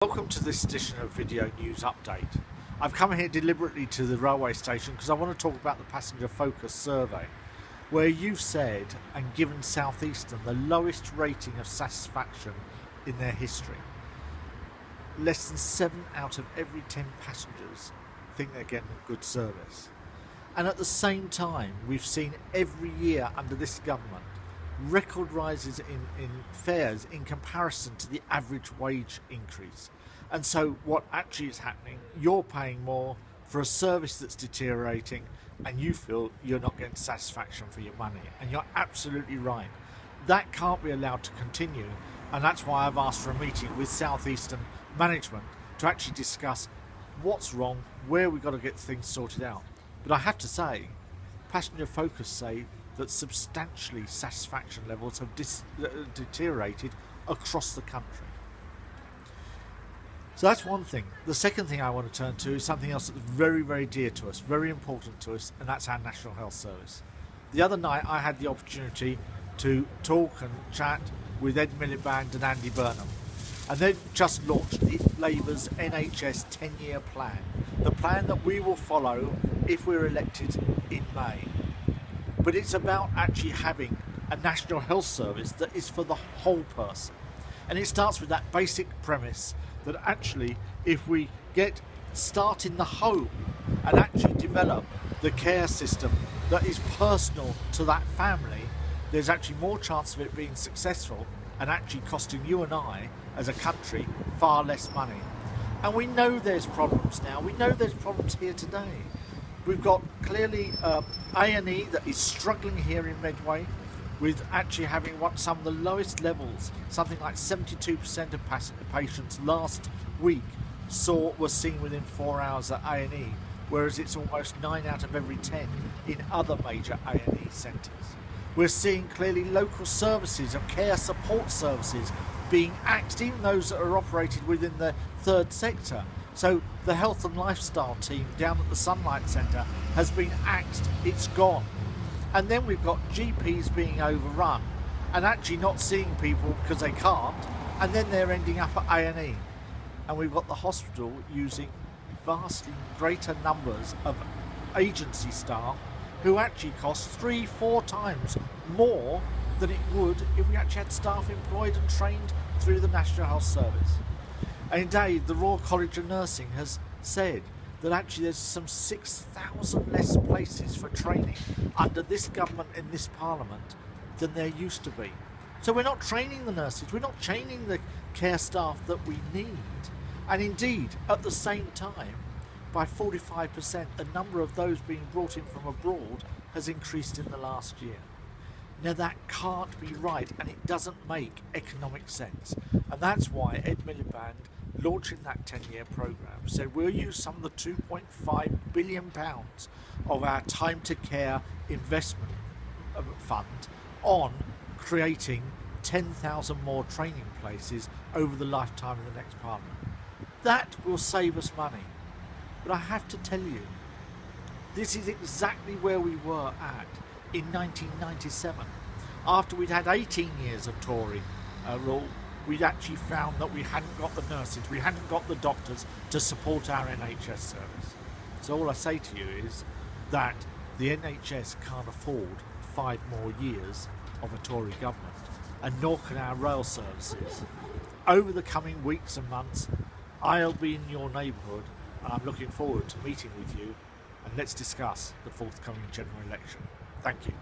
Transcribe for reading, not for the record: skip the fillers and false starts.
Welcome to this edition of Video News Update. I've come here deliberately to the railway station because I want to talk about the passenger focus survey, where you've said and given South Eastern the lowest rating of satisfaction in their history. Less than 7 out of every 10 passengers think they're getting a good service. And at the same time, we've seen every year under this government record rises in fares in comparison to the average wage increase. And so what actually is happening, you're paying more for a service that's deteriorating and you feel you're not getting satisfaction for your money. And you're absolutely right. That can't be allowed to continue, and that's why I've asked for a meeting with South Eastern management to actually discuss what's wrong, where we've got to get things sorted out. But I have to say, passenger focus say that substantially satisfaction levels have deteriorated across the country. So that's one thing. The second thing I want to turn to is something else that's very, very dear to us, very important to us, and that's our National Health Service. The other night I had the opportunity to talk and chat with Ed Miliband and Andy Burnham, and they've just launched Labour's NHS 10-year plan, the plan that we will follow if we're elected in May. But it's about actually having a National Health Service that is for the whole person. And it starts with that basic premise that actually if we start in the home and actually develop the care system that is personal to that family, there's actually more chance of it being successful and actually costing you and I as a country far less money. And we know there's problems now. We know there's problems here today. We've got clearly A&E that is struggling here in Medway, with actually having some of the lowest levels. Something like 72% of patients last week were seen within 4 hours at A&E, whereas it's almost 9 out of every 10 in other major A&E centres. We're seeing clearly local services and care support services being axed, even those that are operated within the third sector. So the health and lifestyle team down at the Sunlight Centre has been axed, it's gone. And then we've got GPs being overrun and actually not seeing people because they can't, and then they're ending up at A&E. And we've got the hospital using vastly greater numbers of agency staff who actually cost 3-4 times more than it would if we actually had staff employed and trained through the National Health Service. And indeed, the Royal College of Nursing has said that actually there's some 6,000 less places for training under this government in this parliament than there used to be. So we're not training the nurses, we're not training the care staff that we need. And indeed, at the same time, by 45%, the number of those being brought in from abroad has increased in the last year. Now that can't be right, and it doesn't make economic sense. And that's why Ed Miliband, launching that 10-year programme, said we'll use some of the £2.5 billion of our Time to Care investment fund on creating 10,000 more training places over the lifetime of the next parliament. That will save us money. But I have to tell you, this is exactly where we were at in 1997. After we'd had 18 years of Tory rule, we'd actually found that we hadn't got the nurses, we hadn't got the doctors to support our NHS service. So all I say to you is that the NHS can't afford 5 more years of a Tory government, and nor can our rail services. Over the coming weeks and months, I'll be in your neighbourhood, and I'm looking forward to meeting with you, and let's discuss the forthcoming general election. Thank you.